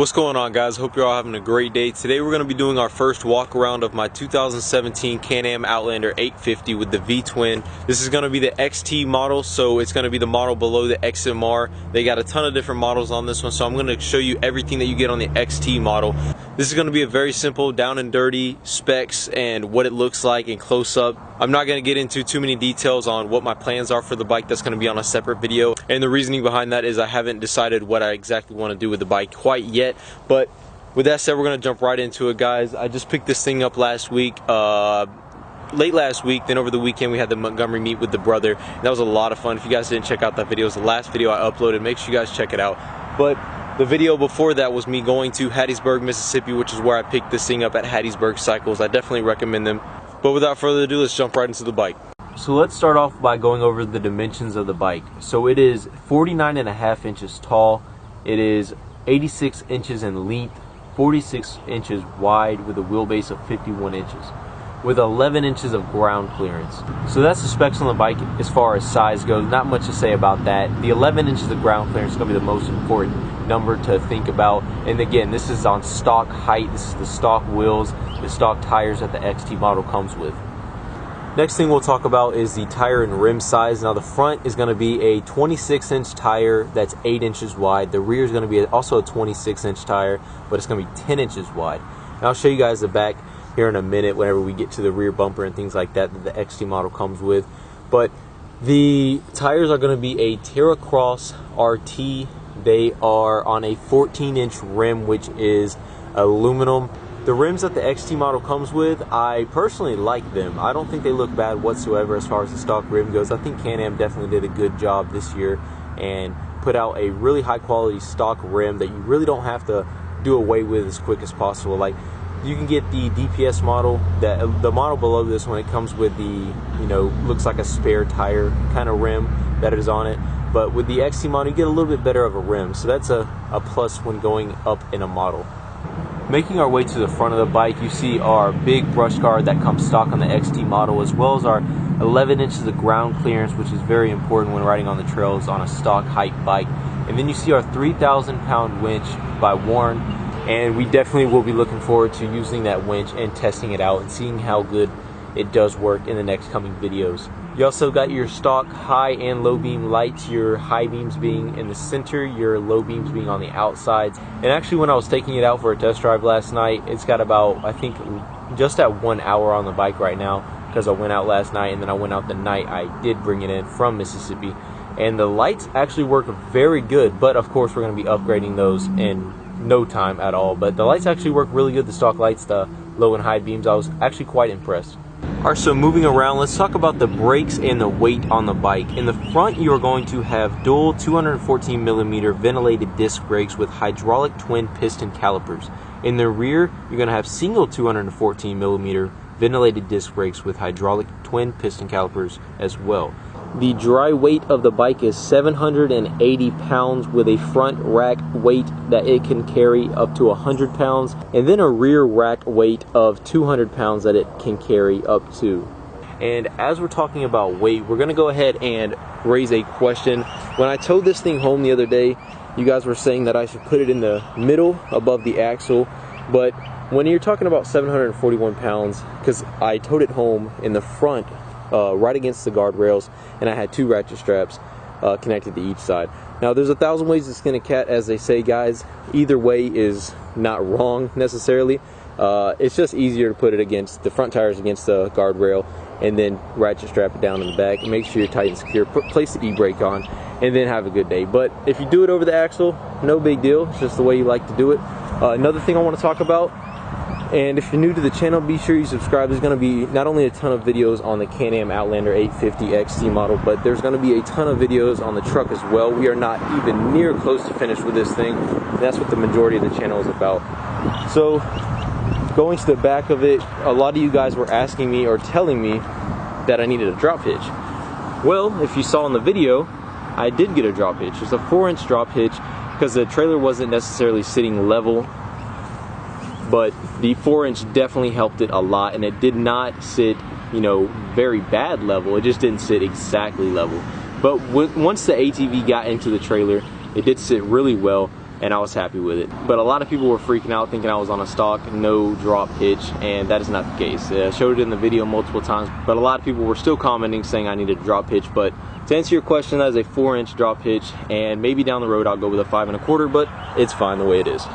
What's going on, guys? Hope you're all having a great day. Today we're going to be doing our first walk around of my 2017 Can-Am Outlander 850 with the V-twin. This is going to be the XT model, so it's going to be the model below the XMR. They got a ton of different models on this one, so I'm going to show you everything that you get on the XT model. This is going to be a very simple down and dirty specs and what it looks like in close up. I'm not going to get into too many details on what my plans are for the bike. That's going to be on a separate video, and the reasoning behind that is I haven't decided what I exactly want to do with the bike quite yet. But with that said, we're going to jump right into it, guys. I just picked this thing up last week, late last week. Then over the weekend we had the Montgomery meet with the brother, and that was a lot of fun. If you guys didn't check out that video, it was the last video I uploaded. Make sure you guys check it out. But the video before that was me going to Hattiesburg, Mississippi, which is where I picked this thing up at Hattiesburg Cycles. I definitely recommend them. But without further ado, let's jump right into the bike. So let's start off by going over the dimensions of the bike. So it is 49.5 inches tall. It is 86 inches in length, 46 inches wide with a wheelbase of 51 inches, with 11 inches of ground clearance. So that's the specs on the bike as far as size goes. Not much to say about that. The 11 inches of ground clearance is going to be the most important number to think about. And again, this is on stock height. This is the stock wheels, the stock tires that the XT model comes with. Next thing we'll talk about is the tire and rim size. Now the front is going to be a 26-inch tire that's 8 inches wide. The rear is going to be also a 26-inch tire, but it's going to be 10 inches wide. And I'll show you guys the back here in a minute whenever we get to the rear bumper and things like that that the XT model comes with. But the tires are going to be a Terracross RT. They are on a 14-inch rim, which is aluminum. The rims that the XT model comes with, I personally like them. I don't think they look bad whatsoever as far as the stock rim goes. I think Can-Am definitely did a good job this year and put out a really high quality stock rim that you really don't have to do away with as quick as possible. Like, you can get the DPS model, the model below this one, it comes with the, looks like a spare tire kind of rim that is on it. But with the XT model, you get a little bit better of a rim. So that's a plus when going up in a model. Making our way to the front of the bike, you see our big brush guard that comes stock on the XT model, as well as our 11 inches of ground clearance, which is very important when riding on the trails on a stock height bike. And then you see our 3,000-pound winch by Warren, and we definitely will be looking forward to using that winch and testing it out and seeing how good it does work in the next coming videos. You also got your stock high and low beam lights, your high beams being in the center, your low beams being on the outsides. And actually, when I was taking it out for a test drive last night, it's got about, I think, just at 1 hour on the bike right now, because I went out last night and then I went out the night I did bring it in from Mississippi. And the lights actually work very good, but of course we're going to be upgrading those in no time at all. But the lights actually work really good, the stock lights, the low and high beams. I was actually quite impressed. Alright, so moving around, let's talk about the brakes and the weight on the bike. In the front, you are going to have dual 214mm ventilated disc brakes with hydraulic twin piston calipers. In the rear, you're going to have single 214mm ventilated disc brakes with hydraulic twin piston calipers as well. The dry weight of the bike is 780 pounds with a front rack weight that it can carry up to 100 pounds and then a rear rack weight of 200 pounds that it can carry up to. And as we're talking about weight, we're going to go ahead and raise a question. When I towed this thing home the other day, you guys were saying that I should put it in the middle above the axle, but when you're talking about 741 pounds, because I towed it home in the front right against the guardrails, and I had 2 ratchet straps connected to each side. Now, there's 1,000 ways to skin a cat, as they say, guys. Either way is not wrong necessarily. It's just easier to put it against the front tires against the guardrail, and then ratchet strap it down in the back. Make sure you're tight and secure. Place the e-brake on, and then have a good day. But if you do it over the axle, no big deal. It's just the way you like to do it. Another thing I want to talk about, and if you're new to the channel, be sure you subscribe. There's going to be not only a ton of videos on the Can-Am Outlander 850 XT model, but there's going to be a ton of videos on the truck as well. We are not even near close to finished with this thing, and that's what the majority of the channel is about. So, going to the back of it, a lot of you guys were asking me or telling me that I needed a drop hitch. Well, if you saw in the video, I did get a drop hitch. It's a 4-inch drop hitch because the trailer wasn't necessarily sitting level, but the 4-inch definitely helped it a lot, and it did not sit, very bad level. It just didn't sit exactly level. But once the ATV got into the trailer, it did sit really well. and I was happy with it. But a lot of people were freaking out thinking I was on a stock no drop hitch, and that is not the case. I showed it in the video multiple times, but a lot of people were still commenting saying I needed a drop hitch. But to answer your question, that is a 4-inch drop hitch, and maybe down the road I'll go with a 5 1/4, but it's fine the way it is.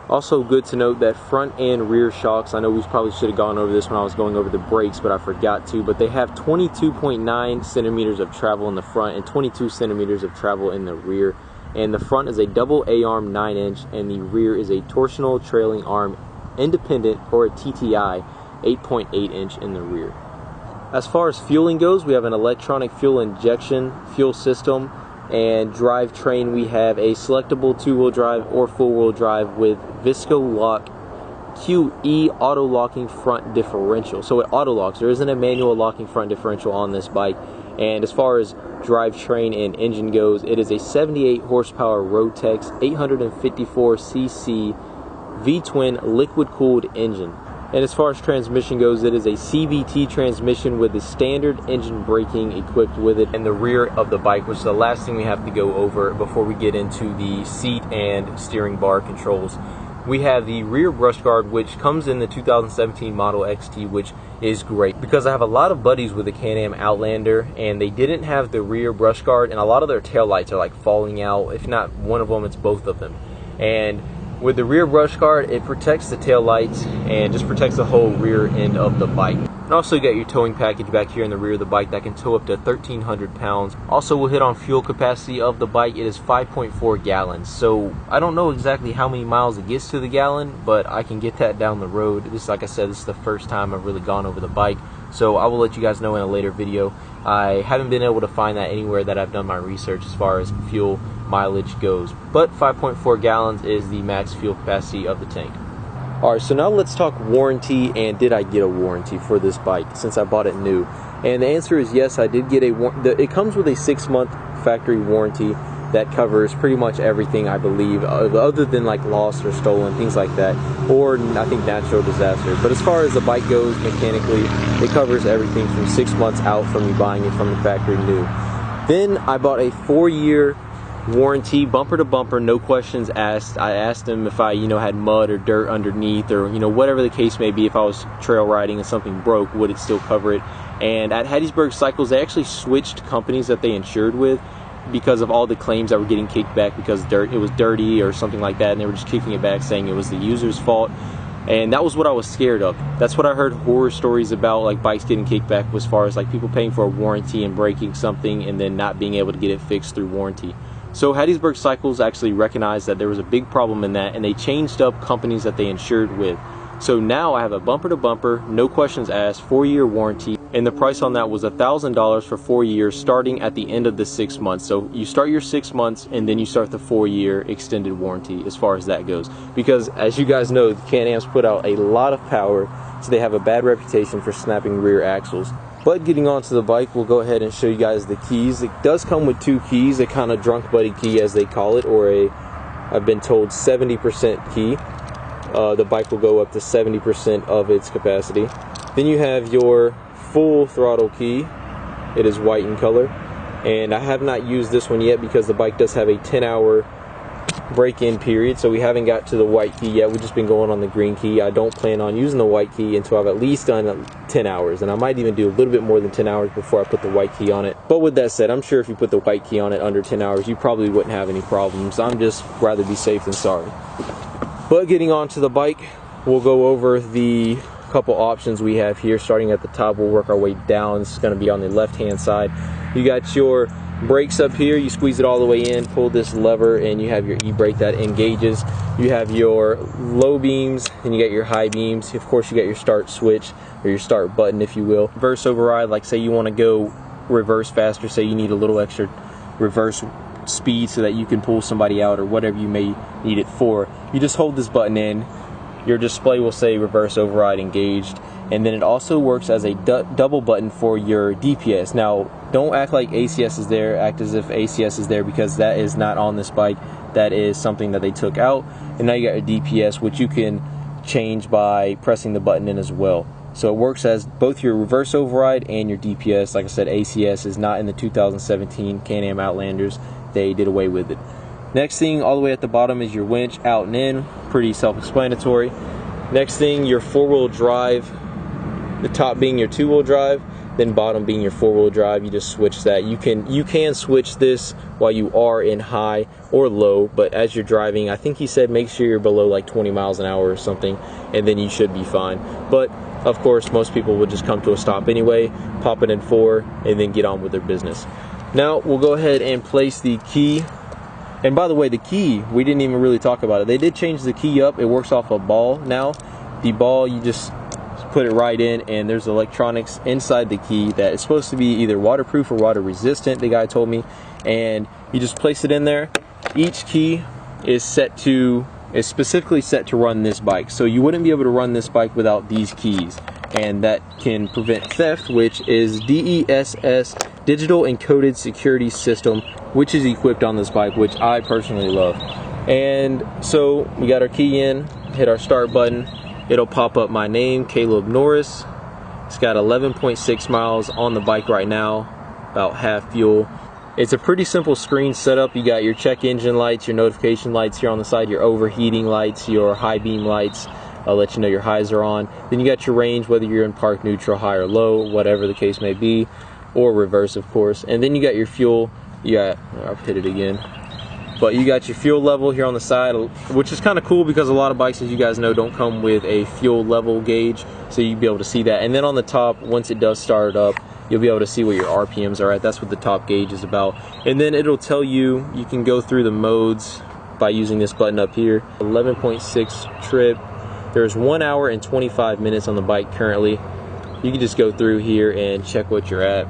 Also good to note that front and rear shocks, I know we probably should have gone over this when I was going over the brakes, but I forgot to, but they have 22.9 centimeters of travel in the front and 22 centimeters of travel in the rear. And the front is a double A-arm 9-inch, and the rear is a torsional trailing arm independent, or a TTI, 8.8-inch in the rear. As far as fueling goes, we have an electronic fuel injection fuel system, and drivetrain we have a selectable 2-wheel drive or 4-wheel drive with Visco-Lock QE auto locking front differential. So it auto locks. There isn't a manual locking front differential on this bike. And as far as drivetrain and engine goes, it is a 78 horsepower Rotex 854cc V-twin liquid cooled engine. And as far as transmission goes, it is a CVT transmission with the standard engine braking equipped with it in the rear of the bike, which is the last thing we have to go over before we get into the seat and steering bar controls. We have the rear brush guard, which comes in the 2017 Model XT, which is great because I have a lot of buddies with the Can-Am Outlander and they didn't have the rear brush guard, and a lot of their tail lights are like falling out. If not one of them, it's both of them. And with the rear brush guard, it protects the tail lights and just protects the whole rear end of the bike. And also you got your towing package back here in the rear of the bike that can tow up to 1,300 pounds. Also, we'll hit on fuel capacity of the bike. It is 5.4 gallons. So I don't know exactly how many miles it gets to the gallon, but I can get that down the road. This, like I said, this is the first time I've really gone over the bike. So I will let you guys know in a later video. I haven't been able to find that anywhere that I've done my research as far as fuel mileage goes. But 5.4 gallons is the max fuel capacity of the tank. Alright, so now let's talk warranty and did I get a warranty for this bike since I bought it new. And the answer is yes, I did get a warranty. It comes with a 6-month factory warranty that covers pretty much everything, I believe, other than like lost or stolen, things like that, or I think natural disaster. But as far as the bike goes mechanically, it covers everything from 6 months out from me buying it from the factory new. Then I bought a 4-year warranty, bumper to bumper, no questions asked. I asked them if I, had mud or dirt underneath, or whatever the case may be. If I was trail riding and something broke, would it still cover it? And at Hattiesburg Cycles, they actually switched companies that they insured with because of all the claims that were getting kicked back because it was dirty or something like that, and they were just kicking it back saying it was the user's fault. And that was what I was scared of. That's what I heard horror stories about, like bikes getting kicked back, as far as like people paying for a warranty and breaking something and then not being able to get it fixed through warranty. So Hattiesburg Cycles actually recognized that there was a big problem in that, and they changed up companies that they insured with. So now I have a bumper to bumper, no questions asked, 4-year warranty, and the price on that was $1,000 for 4 years starting at the end of the 6 months. So you start your 6 months and then you start the 4-year extended warranty as far as that goes. Because as you guys know, the Can-Ams put out a lot of power, so they have a bad reputation for snapping rear axles. But getting onto the bike, we'll go ahead and show you guys the keys. It does come with 2 keys, a kind of drunk buddy key as they call it, or a, I've been told, 70% key. The bike will go up to 70% of its capacity. Then you have your full throttle key. It is white in color, and I have not used this one yet because the bike does have a 10-hour break-in period, so we haven't got to the white key yet. We've just been going on the green key. I don't plan on using the white key until I've at least done 10 hours, and I might even do a little bit more than 10 hours before I put the white key on it. But with that said, I'm sure if you put the white key on it under 10 hours, you probably wouldn't have any problems. I'm just rather be safe than sorry. But getting onto the bike, we'll go over the couple options we have here. Starting at the top, we'll work our way down. This is going to be on the left-hand side. You got your brakes up here. You squeeze it all the way in, pull this lever, and you have your e-brake that engages. You have your low beams, and you got your high beams. Of course, you got your start switch, or your start button, if you will. Reverse override, like say you want to go reverse faster, say you need a little extra reverse speed so that you can pull somebody out or whatever you may need it for. You just hold this button in, your display will say reverse override engaged, and then it also works as a double button for your DPS. Now don't act like ACS is there, act as if ACS is there, because that is not on this bike. That is something that they took out, and now you got your DPS, which you can change by pressing the button in as well. So it works as both your reverse override and your DPS. Like I said, ACS is not in the 2017 Can-Am Outlanders. They did away with it. Next thing, all the way at the bottom, is your winch out and in. Pretty self-explanatory. Next thing, your four-wheel drive. The top being your two-wheel drive, then bottom being your four-wheel drive. You just switch that. You can switch this while you are in high or low, but as you're driving, I think he said make sure you're below like 20 miles an hour or something, and then you should be fine. But of course, most people would just come to a stop anyway, pop it in 4, and then get on with their business. Now we'll go ahead and place the key. And by the way, the key, we didn't even really talk about it. They did change the key up. It works off a ball now. The ball, you just put it right in, and there's electronics inside the key that is supposed to be either waterproof or water resistant, the guy told me. And you just place it in there. Each key is specifically set to run this bike. So you wouldn't be able to run this bike without these keys. And that can prevent theft, which is DESS, Digital Encoded Security System, which is equipped on this bike, which I personally love. And so we got our key in, hit our start button. It'll pop up my name, Caleb Norris. It's got 11.6 miles on the bike right now, about half fuel. It's a pretty simple screen setup. You got your check engine lights, your notification lights here on the side, your overheating lights, your high beam lights. I'll let you know your highs are on. Then you got your range, whether you're in park, neutral, high or low, whatever the case may be, or reverse, of course. And then you got your fuel. I'll hit it again. But you got your fuel level here on the side, which is kind of cool because a lot of bikes, as you guys know, don't come with a fuel level gauge, so you'll be able to see that. And then on the top, once it does start up, you'll be able to see what your RPMs are at. That's what the top gauge is about. And then it'll tell you, you can go through the modes by using this button up here. 11.6 trip. There's 1 hour and 25 minutes on the bike currently. You can just go through here and check what you're at.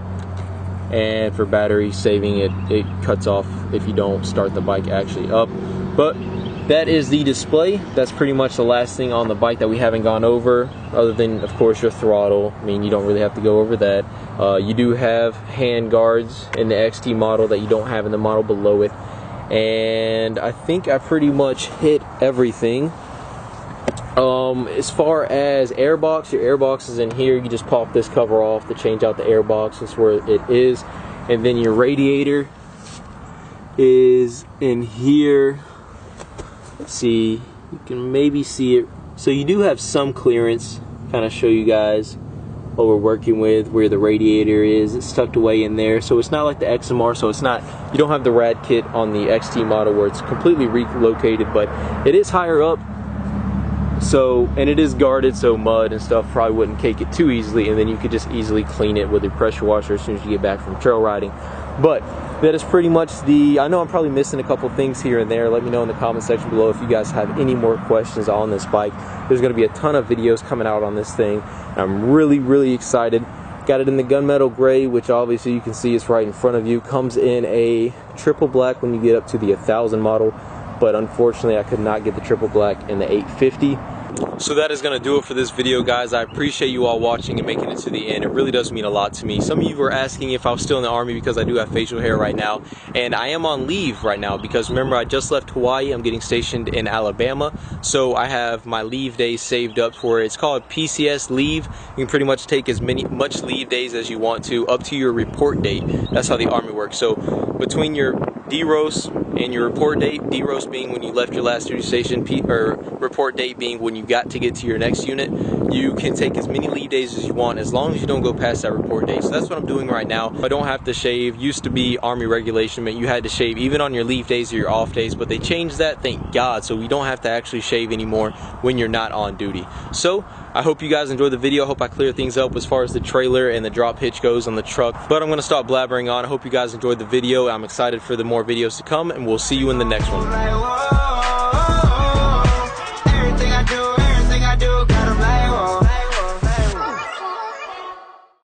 And for battery saving, it cuts off if you don't start the bike actually up. But that is the display. That's pretty much the last thing on the bike that we haven't gone over, other than of course your throttle. I mean, you don't really have to go over that. You do have hand guards in the XT model that you don't have in the model below it. And I think I pretty much hit everything. As far as airbox, your airbox is in here. You just pop this cover off to change out the airbox. That's where it is. And then your radiator is in here. Let's see, you can maybe see it. So you do have some clearance. Kind of show you guys what we're working with, where the radiator is. It's tucked away in there. So it's not like the XMR, so it's not, you don't have the rad kit on the XT model where it's completely relocated, but it is higher up. So, and it is guarded, so mud and stuff probably wouldn't cake it too easily, and then you could just easily clean it with a pressure washer as soon as you get back from trail riding. But that is pretty much I know I'm probably missing a couple things here and there. Let me know in the comment section below if you guys have any more questions on this bike. There's going to be a ton of videos coming out on this thing. I'm really excited. Got it in the gunmetal gray, which obviously you can see is right in front of you. Comes in a triple black when you get up to the 1000 model. But unfortunately I could not get the triple black in the 850. So that is going to do it for this video, guys. I appreciate you all watching and making it to the end. It really does mean a lot to me. Some of you were asking if I was still in the Army because I do have facial hair right now, and I am on leave right now because remember I just left Hawaii. I'm getting stationed in Alabama, so I have my leave days saved up for it. It's called PCS leave. You can pretty much take as much leave days as you want to up to your report date. That's how the Army works. So between your DROS and your report date, DROS being when you left your last duty station, or report date being when you got to get to your next unit, you can take as many leave days as you want as long as you don't go past that report date. So that's what I'm doing right now. I don't have to shave. Used to be Army regulation meant you had to shave even on your leave days or your off days, but they changed that, thank God, so we don't have to actually shave anymore when you're not on duty. So I hope you guys enjoyed the video. I hope I cleared things up as far as the trailer and the drop hitch goes on the truck. But I'm going to stop blabbering on. I hope you guys enjoyed the video. I'm excited for the more videos to come, and we'll see you in the next one.